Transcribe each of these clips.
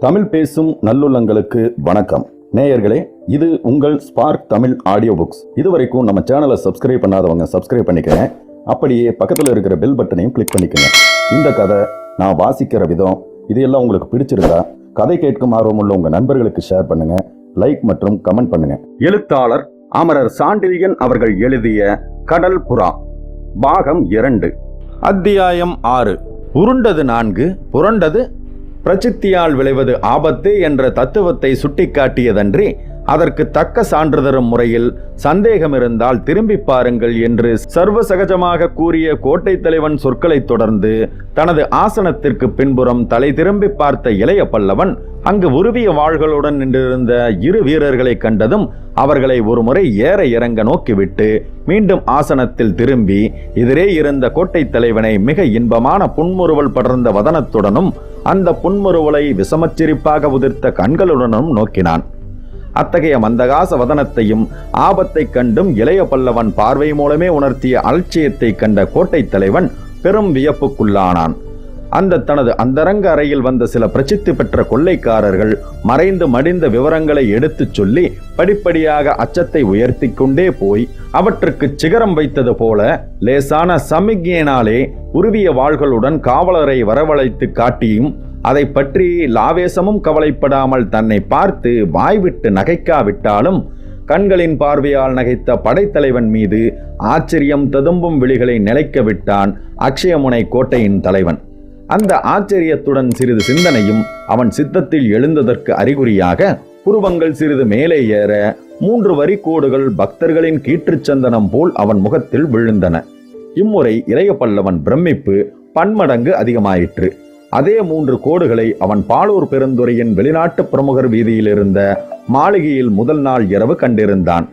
தமிழ் பேசும் நல்லுள்ளங்களுக்கு வணக்கம். நேயர்களே, இது உங்கள் ஸ்பார்க் தமிழ் ஆடியோ புக்ஸ். இதுவரைக்கும் நம்ம சேனலை சப்ஸ்கிரைப் பண்ணாதவங்க சப்ஸ்கிரைப் பண்ணிக்கங்க. அப்படியே பக்கத்தில் இருக்கிற பெல் பட்டனையும் கிளிக் பண்ணிக்கங்க. இந்த கதை நான் வாசிக்கிற விதம் இதெல்லாம் உங்களுக்கு பிடிச்சிருந்தா கதை கேட்கும் ஆர்வமுள்ள உங்க நண்பர்களுக்கு ஷேர் பண்ணுங்க, லைக் மற்றும் கமெண்ட் பண்ணுங்க. எழுத்தாளர் அமரர் சாண்டில்யன் அவர்கள் எழுதிய கடல் புறா பாகம் 2, அத்தியாயம் 6. உருண்டது 4, புரண்டது பிரசித்தியால் விளைவது ஆபத்து என்ற தத்துவத்தை சுட்டிக்காட்டியதன்றி அதற்கு தக்க சான்றிதழும் முறையில் சந்தேகம் இருந்தால் திரும்பி பாருங்கள் என்று சர்வசகஜமாக கூறிய கோட்டை தலைவன் சொற்களை தொடர்ந்து தனது ஆசனத்திற்கு பின்புறம் தலை திரும்பி பார்த்த இளைய பல்லவன் அங்கு உருவிய வாள்களுடன் நின்றிருந்த இரு வீரர்களை கண்டதும் அவர்களை ஒருமுறை ஏற இறங்க நோக்கிவிட்டு மீண்டும் ஆசனத்தில் திரும்பி எதிரே இருந்த கோட்டை தலைவனை மிக இன்பமான புன்முறுவல் படர்ந்த வதனத்துடனும் அந்த புன்முறுவலை விஷமச்சிரிப்பாக உதிர்த்த கண்களுடனும் நோக்கினான். அத்தகைய மந்தகாச வதனத்தையும் ஆபத்தை கண்டும் இளைய பல்லவன் பார்வை மூலமே உணர்த்திய அலட்சியத்தை கண்ட கோட்டை தலைவன் பெரும் வியப்புக்குள்ளானான். அந்த தனது அந்தரங்க அறையில் வந்த சில பிரசித்தி பெற்ற கொள்ளைக்காரர்கள் மறைந்து மடிந்த விவரங்களை எடுத்துச் சொல்லி படிப்படியாக அச்சத்தை உயர்த்தி கொண்டே போய் அவற்றுக்கு சிகரம் வைத்தது போல லேசான சமிக்ஞையினாலே உருவிய வாள்களுடன் காவலரை வரவழைத்து காட்டியும் அதை பற்றி லாவேசமும் கவலைப்படாமல் தன்னை பார்த்து வாய்விட்டு நகைக்காவிட்டாலும் கண்களின் பார்வையால் நகைத்த படைத்தலைவன் மீது ஆச்சரியம் ததும்பும் விழிகளை நிலைக்க விட்டான் அக்ஷயமுனை கோட்டையின் தலைவன். அந்த ஆச்சரியத்துடன் சிறிது சிந்தனையும் அவன் சித்தத்தில் எழுந்ததற்கு அறிகுறியாக புருவங்கள் சிறிது மேலே ஏற 3 வரி கோடுகள் பக்தர்களின் கீற்றுச்சந்தனம் போல் அவன் முகத்தில் விழுந்தன. இம்முறை இளைய பல்லவன் பிரமிப்பு பன்மடங்கு அதிகமாயிற்று. அதே 3 கோடுகளை அவன் பாலூர் பெருந்துறையின் வெளிநாட்டு பிரமுகர் வீதியில் இருந்த மாளிகையில் முதல் நாள் இரவு கண்டிருந்தான்.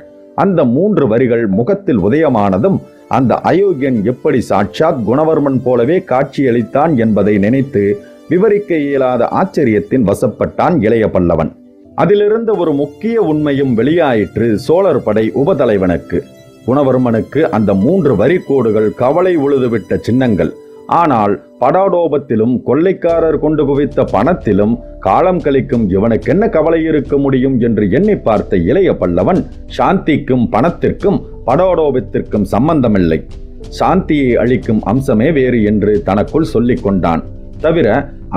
அந்த 3 வரிகள் முகத்தில் உதயமானதும் அந்த அயோக்கியன் எப்படி சாட்சாத் குணவர்மன் போலவே காட்சியளித்தான் என்பதை நினைத்து விவரிக்க இயலாத ஆச்சரியத்தின் வசப்பட்டான் இளைய பல்லவன். அதிலிருந்த ஒரு முக்கிய உண்மையும் வெளியாயிற்று சோழர் படை உபதலைவனுக்கு. குணவர்மனுக்கு அந்த 3 வரி கோடுகள் கவலை உழுதுவிட்ட சின்னங்கள். ஆனால் படாடோபத்திலும் கொள்ளைக்காரர் கொண்டு குவித்த பணத்திலும் காலம் கழிக்கும் இவனுக்கு என்ன கவலை இருக்க முடியும் என்று எண்ணி பார்த்த இளைய பல்லவன் சாந்திக்கும் பணத்திற்கும் படாடோபத்திற்கும் சம்பந்தமில்லை, சாந்தியை அளிக்கும் அம்சமே வேறு என்று தனக்குள் சொல்லிக் கொண்டான். தவிர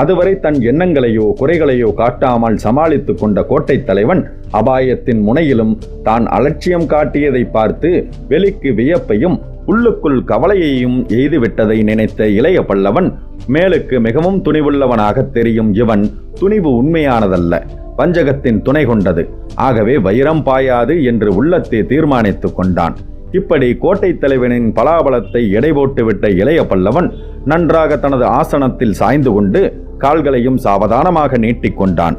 அதுவரை தன் எண்ணங்களையோ குறைகளையோ காட்டாமல் சமாளித்து கொண்ட கோட்டை தலைவன் அபாயத்தின் முனையிலும் தான் அலட்சியம் காட்டியதை பார்த்து வெளிக்கு வியப்பையும் உள்ளுக்குள் கவலையையும் எய்துவிட்டதை நினைத்த இளைய பல்லவன் மேலுக்கு மிகவும் துணிவுள்ளவனாக தெரியும் இவன் துணிவு உண்மையானதல்ல, வஞ்சகத்தின் துணை கொண்டது. ஆகவே வைரம் பாயாது என்று உள்ளத்தை தீர்மானித்துக் கொண்டான். இப்படி கோட்டை தலைவனின் பலாபலத்தை எடை போட்டுவிட்ட இளைய பல்லவன் நன்றாக தனது ஆசனத்தில் சாய்ந்து கொண்டு கால்களையும் சாவதானமாக நீட்டிக்கொண்டான்.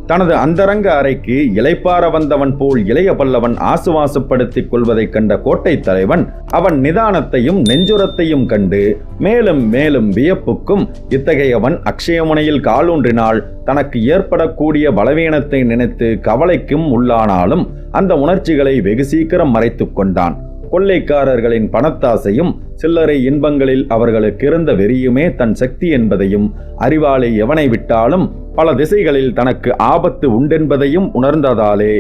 தனது அந்தரங்க அறைக்கு இளைப்பாற வந்தவன் போல் இளைய பல்லவன் ஆசுவாசப்படுத்திக் கொள்வதைக் கண்ட கோட்டை தலைவன் அவன் நிதானத்தையும் நெஞ்சுரத்தையும் கண்டு மேலும் மேலும் வியப்புக்கும் இத்தகையவன் அக்ஷயமுனையில் காலூன்றினால் தனக்கு ஏற்படக்கூடிய பலவீனத்தை நினைத்து கவலைக்கும் உள்ளானாலும் அந்த உணர்ச்சிகளை வெகு சீக்கிரம் மறைத்து கொண்டான். கொள்ளைக்காரர்களின் பணத்தாசையும் சில்லறை இன்பங்களில் அவர்களுக்கு இருந்த வெறியுமே தன் சக்தி என்பதையும் அறிவாளி எவனை விட்டாலும் பல திசைகளில் தனக்கு ஆபத்து உண்டென்பதையும் உணர்ந்ததாலே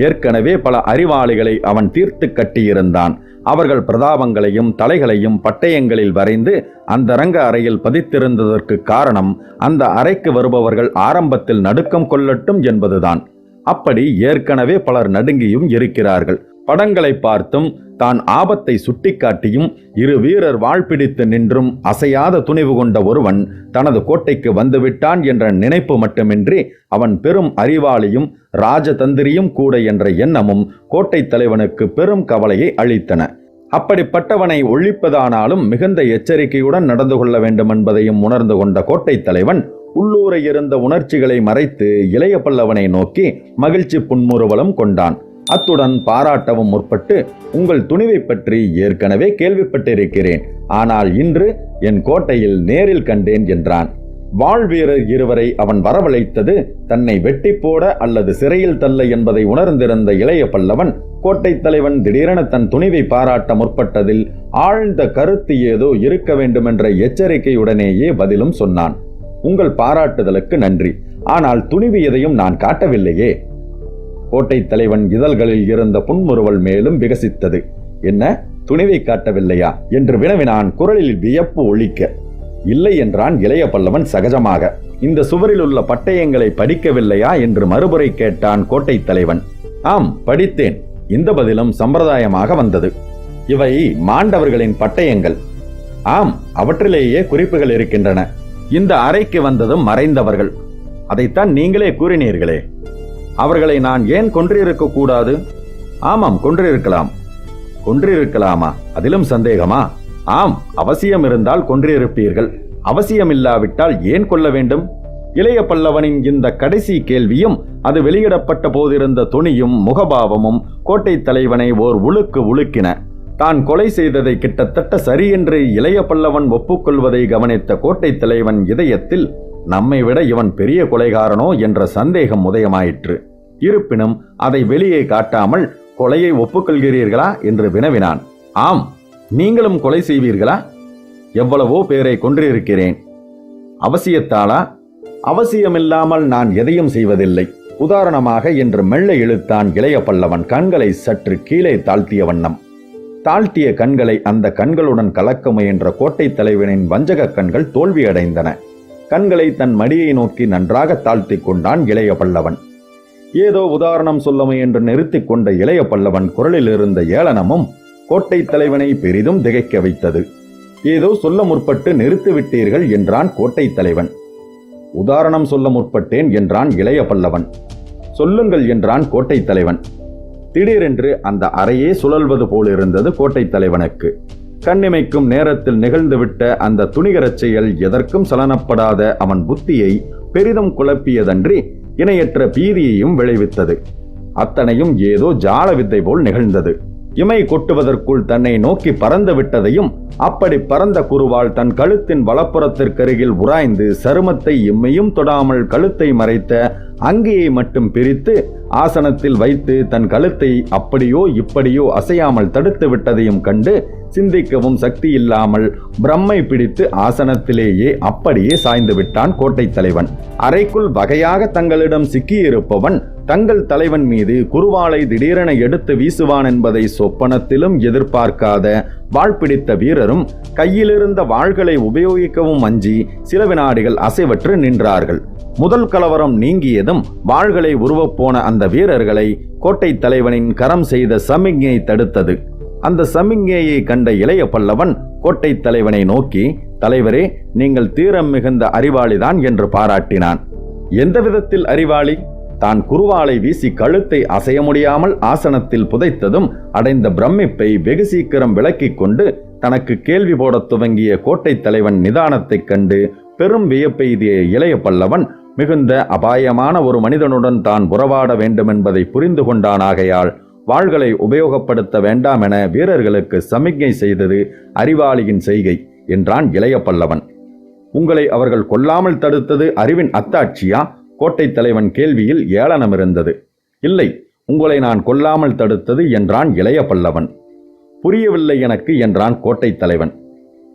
ஏற்கனவே பல அறிவாளிகளை அவன் தீர்த்து கட்டியிருந்தான். அவர்கள் பிரதாபங்களையும் தலைகளையும் பட்டயங்களில் வரைந்து அந்த ரங்க அறையில் பதித்திருந்ததற்கு காரணம் அந்த அறைக்கு வருபவர்கள் ஆரம்பத்தில் நடுக்கம் கொள்ளட்டும் என்பதுதான். அப்படி ஏற்கனவே பலர் நடுங்கியும் இருக்கிறார்கள். படங்களை பார்த்தும் தான் ஆபத்தை சுட்டிக்காட்டியும் இரு வீரர் வாழ் பிடித்து நின்றும் அசையாத துணிவு கொண்ட ஒருவன் தனது கோட்டைக்கு வந்துவிட்டான் என்ற நினைப்பு மட்டுமின்றி அவன் பெரும் அறிவாளியும் ராஜதந்திரியும் கூட என்ற எண்ணமும் கோட்டை தலைவனுக்கு பெரும் கவலையை அளித்தன. அப்படிப்பட்டவனை ஒழிப்பதானாலும் மிகுந்த எச்சரிக்கையுடன் நடந்து கொள்ள வேண்டும் என்பதையும் உணர்ந்து கொண்ட கோட்டை தலைவன் உள்ளூர இருந்த உணர்ச்சிகளை மறைத்து இளைய பல்லவனை நோக்கி மகிழ்ச்சி புன்முறுவலும் கொண்டான். அத்துடன் பாராட்டவும் முற்பட்டு, உங்கள் துணிவை பற்றி ஏற்கனவே கேள்விப்பட்டிருக்கிறேன், ஆனால் இன்று என் கோட்டையில் நேரில் கண்டேன் என்றான். வாழ்வீரர் இருவரை அவன் வரவழைத்தது தன்னை வெட்டி போட அல்லது சிறையில் தள்ள என்பதை உணர்ந்திருந்த இளைய பல்லவன் கோட்டை தலைவன் திடீரென தன் துணிவை பாராட்ட முற்பட்டதில் ஆழ்ந்த கருத்து ஏதோ இருக்க வேண்டுமென்ற எச்சரிக்கையுடனேயே பதிலும் சொன்னான். உங்கள் பாராட்டுதலுக்கு நன்றி. ஆனால் துணிவு எதையும் நான் காட்டவில்லையே. கோட்டை தலைவன் இதழ்களில் இருந்த புன்முறுவல் மேலும் விகசித்தது. என்ன, துணிவை காட்டவில்லையா என்று வினவினான், குரலில் வியப்பு ஒலிக்க. இல்லை என்றான் இளைய பல்லவன் சகஜமாக. இந்த சுவரில் உள்ள பட்டயங்களை படிக்கவில்லையா என்று மறுபுறை கேட்டான் கோட்டை தலைவன். ஆம், படித்தேன். இந்த பதிலும் சம்பிரதாயமாக வந்தது. இவை மாண்டவர்களின் பட்டயங்கள். ஆம், அவற்றிலேயே குறிப்புகள் இருக்கின்றன. இந்த அறைக்கு வந்ததும் மறைந்தவர்கள். அதைத்தான் நீங்களே கூறினீர்களே. அவர்களை நான் ஏன் கொன்றிருக்க கூடாது? ஆமாம், கொன்றிருக்கலாம். கொன்றிருக்கலாமா? அதிலும் சந்தேகமா? ஆம், அவசியம் இருந்தால் கொன்றிருப்பீர்கள். அவசியம் இல்லாவிட்டால் ஏன் கொல்ல வேண்டும்? இளைய பல்லவனின் இந்த கடைசி கேள்வியும் அது வெளியிடப்பட்ட போதிருந்த துணியும் முகபாவமும் கோட்டை தலைவனை ஓர் உலுக்கின. தான் கொலை செய்ததை கிட்டத்தட்ட சரியென்று இளைய பல்லவன் ஒப்புக்கொள்வதை கவனித்த கோட்டை தலைவன் இதயத்தில் நம்மை விட இவன் பெரிய கொலைகாரனோ என்ற சந்தேகம் உதயமாயிற்று. இருப்பினும் அதை வெளியே காட்டாமல் கொலையை ஒப்புக்கொள்கிறீர்களா என்று வினவினான். ஆம், நீங்களும் கொலை செய்வீர்களா? எவ்வளவோ பேரை கொன்றிருக்கிறேன். அவசியத்தாலா? அவசியமில்லாமல் நான் எதையும் செய்வதில்லை. உதாரணமாக என்று மெல்ல இழுத்தான் இளைய பல்லவன், கண்களை சற்று கீழே தாழ்த்திய வண்ணம். தாழ்த்திய கண்களை அந்த கண்களுடன் கலக்க முயன்ற கோட்டை தலைவனின் வஞ்சக கண்கள் தோல்வியடைந்தன. கண்களை தன் மடியை நோக்கி நன்றாக தாழ்த்தி கொண்டான் இளைய பல்லவன். ஏதோ உதாரணம் சொல்ல முயன்று நிறுத்தி கொண்ட இளைய பல்லவன் குரலில் இருந்த ஏளனமும் கோட்டை தலைவனை பெரிதும் திகைக்க வைத்தது. ஏதோ சொல்ல முற்பட்டு நிறுத்திவிட்டீர்கள் என்றான் கோட்டை தலைவன். உதாரணம் சொல்ல முற்பட்டேன் என்றான் இளைய பல்லவன். சொல்லுங்கள் என்றான் கோட்டை தலைவன். திடீரென்று அந்த அறையே சுழல்வது போலிருந்தது கோட்டை தலைவனுக்கு. கண்ணிமைக்கும் நேரத்தில் நிகழ்ந்துவிட்ட அந்த துணிகரச் செயல் எதற்கும் சலனப்படாத அவன் புத்தியை பெரிதும் குழப்பியதன்றி இணையற்ற பீதியையும் விளைவித்தது. அத்தனையும் ஏதோ ஜால வித்தை போல் நிகழ்ந்தது. இமை கொட்டுவதற்குள் தன்னை நோக்கி பறந்து விட்டதையும், அப்படி பறந்த குருவால் தன் கழுத்தின் வலப்புறத்திற்கருகில் உராய்ந்து சருமத்தை இம்மையும் தொடாமல் கழுத்தை மறைத்த அங்கியை மட்டும் பிரித்து ஆசனத்தில் வைத்து தன் கழுத்தை அப்படியோ இப்படியோ அசையாமல் தடுத்து விட்டதையும் கண்டு சிந்திக்கவும் சக்தி இல்லாமல் பிரம்மை பிடித்து ஆசனத்திலேயே அப்படியே சாய்ந்து விட்டான் கோட்டை தலைவன். அறைக்குள் வகையாக தங்களிடம் சிக்கியிருப்பவன் தங்கள் தலைவன் மீது குருவாளை திடீரென எடுத்து வீசுவான் என்பதை சொப்பனத்திலும் எதிர்பார்க்காத வாள் பிடித்த வீரரும் கையிலிருந்த வாள்களை உபயோகிக்கவும் அஞ்சி சில வினாடிகள் அசைவற்று நின்றார்கள். முதல் கலவரம் நீங்கியதும் வாள்களை உருவப்போன அந்த வீரர்களை கோட்டை தலைவனின் கரம் செய்த சமிக்ஞை தடுத்தது. அந்த சமிக்ஞையை கண்ட இளைய பல்லவன் கோட்டை தலைவனை நோக்கி, தலைவரே, நீங்கள் தீரம் மிகுந்த அறிவாளிதான் என்று பாராட்டினான். எந்த விதத்தில் அறிவாளி? தான் குருவாளை வீசி கழுத்தை அசைய முடியாமல் ஆசனத்தில் புதைத்ததும் அடைந்த பிரமிப்பை வெகு சீக்கிரம் விளக்கிக் கொண்டு தனக்கு கேள்வி போடத் துவங்கிய கோட்டை தலைவன் நிதானத்தைக் கண்டு பெரும் வியப்பெய்திய இளைய பல்லவன் மிகுந்த அபாயமான ஒரு மனிதனுடன் தான் உறவாட வேண்டுமென்பதை புரிந்து கொண்டானாகையால் வாள்களை உபயோகப்படுத்த வேண்டாம் என வீரர்களுக்கு சமிக்ஞை செய்தது அறிவாளியின் செய்கை என்றான் இளைய பல்லவன். உங்களை அவர்கள் கொல்லாமல் தடுத்தது அறிவின் அத்தாட்சியா? கோட்டை தலைவன் கேள்வியில் ஏளனம் இருந்தது. இல்லை, உங்களை நான் கொல்லாமல் தடுத்தது என்றான் இளைய பல்லவன். புரியவில்லை எனக்கு என்றான் கோட்டை தலைவன்.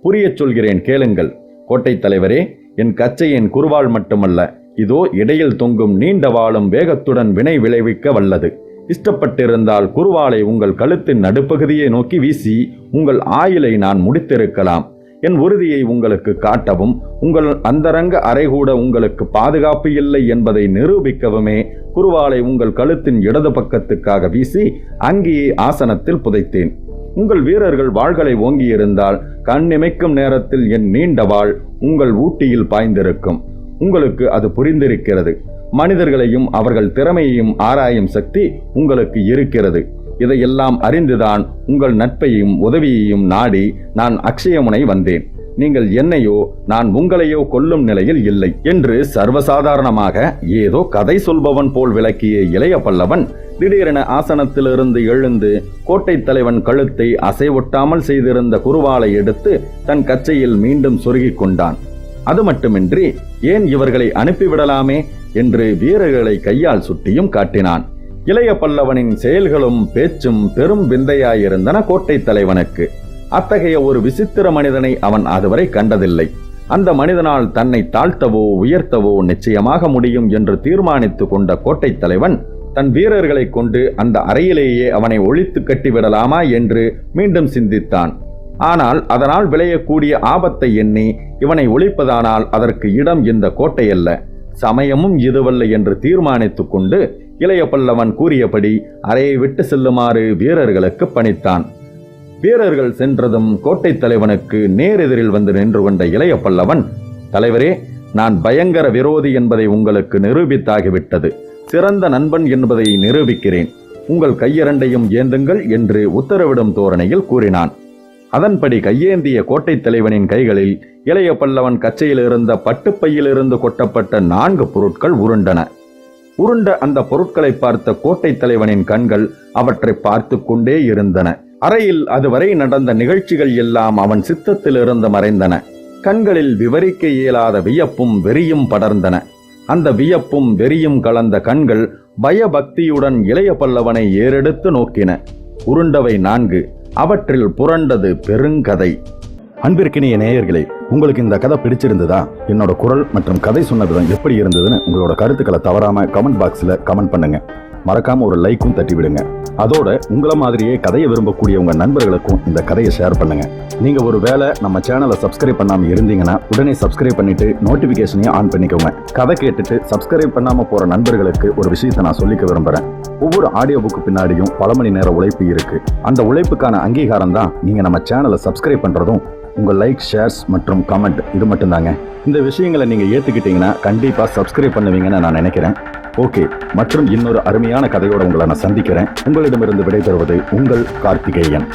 புரியச் சொல்கிறேன், கேளுங்கள். கோட்டை தலைவரே, என் கச்சையின் குருவாள் மட்டுமல்ல, இதோ இடையில் தொங்கும் நீண்ட வாளும் வேகத்துடன் வினை விளைவிக்க வல்லது. இஷ்டப்பட்டிருந்தால் குருவாளை உங்கள் கழுத்தின் நடுப்பகுதியை நோக்கி வீசி உங்கள் ஆயுளை நான் முடித்திருக்கலாம். என் உறுதியை உங்களுக்கு காட்டவும் உங்கள் அந்தரங்க அறைகூட உங்களுக்கு பாதுகாப்பு இல்லை என்பதை நிரூபிக்கவுமே குருவாளை உங்கள் கழுத்தின் இடது பக்கத்துக்காக வீசி அங்கேயே ஆசனத்தில் புதைத்தேன். உங்கள் வீரர்கள் வாள்களை ஓங்கியிருந்தால் கண்ணிமைக்கும் நேரத்தில் என் நீண்ட வாள் உங்கள் ஊட்டியில் பாய்ந்திருக்கும். உங்களுக்கு அது புரிந்திருக்கிறது. மனிதர்களையும் அவர்கள் திறமையையும் ஆராயும் சக்தி உங்களுக்கு இருக்கிறது. இதையெல்லாம் அறிந்துதான் உங்கள் நட்பையும் உதவியையும் நாடி நான் அக்ஷயமுனை வந்தேன். நீங்கள் என்னையோ நான் உங்களையோ கொல்லும் நிலையில் இல்லை என்று சர்வசாதாரணமாக ஏதோ கதை சொல்பவன் போல் விளக்கிய இளைய பல்லவன் திடீரென ஆசனத்திலிருந்து எழுந்து கோட்டை தலைவன் கழுத்தை அசைவொட்டாமல் செய்திருந்த குருவாளை எடுத்து தன் கச்சையில் மீண்டும் சொருகிக் கொண்டான். அது மட்டுமின்றி, ஏன் இவர்களை அனுப்பிவிடலாமே என்று வீரர்களை கையால் சுட்டியும் காட்டினான். இளைய பல்லவனின் செயல்களும் பேச்சும் பெரும் விந்தையாயிருந்தன கோட்டை தலைவனுக்கு. அத்தகைய ஒரு விசித்திர மனிதனை அவன் அதுவரை கண்டதில்லை. அந்த மனிதனால் தன்னை தாழ்த்தவோ உயர்த்தவோ நிச்சயமாக முடியும் என்று தீர்மானித்து கொண்ட கோட்டை தலைவன் தன் வீரர்களை கொண்டு அந்த அறையிலேயே அவனை ஒழித்து கட்டிவிடலாமா என்று மீண்டும் சிந்தித்தான். ஆனால் அதனால் விளையக்கூடிய ஆபத்தை எண்ணி இவனை ஒழிப்பதானால் அதற்கு இடம் இந்த கோட்டையல்ல, சமயமும் இதுவல்ல என்று தீர்மானித்து கொண்டு இளைய பல்லவன் கூறியபடி அறையை விட்டு செல்லுமாறு வீரர்களுக்கு பணித்தான். வீரர்கள் சென்றதும் கோட்டை தலைவனுக்கு நேரெதிரில் வந்து நின்று கொண்ட இளைய பல்லவன், தலைவரே, நான் பயங்கர விரோதி என்பதை உங்களுக்கு நிரூபித்தாகிவிட்டது. சிறந்த நண்பன் என்பதை நிரூபிக்கிறேன். உங்கள் கையிரண்டையும் ஏந்துங்கள் என்று உத்தரவிடும் தோரணையில் கூறினான். அதன்படி கையேந்திய கோட்டை தலைவனின் கைகளில் இளைய பல்லவன் கச்சையில் இருந்த பட்டுப்பையிலிருந்து கொட்டப்பட்ட 4 பொருட்கள் உருண்டன. உருண்ட அந்த பொருட்களை பார்த்த கோட்டை தலைவனின் கண்கள் அவற்றை பார்த்து கொண்டே இருந்தன. அறையில் அதுவரை நடந்த நிகழ்ச்சிகள் எல்லாம் அவன் சித்தத்தில் இருந்து மறைந்தன. கண்களில் விவரிக்க இயலாத வியப்பும் வெறியும் படர்ந்தன. அந்த வியப்பும் வெறியும் கலந்த கண்கள் பயபக்தியுடன் இளைய பல்லவனை ஏறெடுத்து நோக்கின. உருண்டவை 4, அவற்றில் புரண்டது பெருங்கதை. அன்பிற்கினிய நேயர்களே, உங்களுக்கு இந்த கதை பிடிச்சிருந்ததா? என்னோட குரல் மற்றும் கதை சொன்ன விதம் எப்படி இருந்ததுன்னு உங்களோட கருத்துக்களை தவறாம கமெண்ட் பாக்ஸில் கமெண்ட் பண்ணுங்க. மறக்காம ஒரு லைக்கும் தட்டி விடுங்க. அதோட உங்களை மாதிரியே கதையை விரும்பக்கூடிய உங்க நண்பர்களுக்கும் இந்த கதையை ஷேர் பண்ணுங்க. நீங்க ஒரு வேளை நம்ம சேனலை சப்ஸ்கிரைப் பண்ணாம இருந்தீங்கன்னா உடனே சப்ஸ்கிரைப் பண்ணிட்டு நோட்டிபிகேஷனையும் ஆன் பண்ணிக்கோங்க. கதை கேட்டுட்டு சப்ஸ்கிரைப் பண்ணாம போற நண்பர்களுக்கு ஒரு விஷயத்தை நான் சொல்லிக்க விரும்புறேன். ஒவ்வொரு ஆடியோ புக்கு பின்னாடியும் பல மணி நேர உழைப்பு இருக்கு. அந்த உழைப்புக்கான அங்கீகாரம் தான் நீங்க நம்ம சேனலை சப்ஸ்கிரைப் பண்றதும் உங்கள் லைக், ஷேர்ஸ் மற்றும் கமெண்ட். இது மட்டும்தாங்க. இந்த விஷயங்களை நீங்கள் ஏற்றுக்கிட்டீங்கன்னா கண்டிப்பாக சப்ஸ்கிரைப் பண்ணுவீங்கன்னு நான் நினைக்கிறேன். ஓகே, மற்றும் இன்னொரு அருமையான கதையோடு உங்களை நான் சந்திக்கிறேன். உங்களிடமிருந்து விடைபெறுவது உங்கள் கார்த்திகேயன்.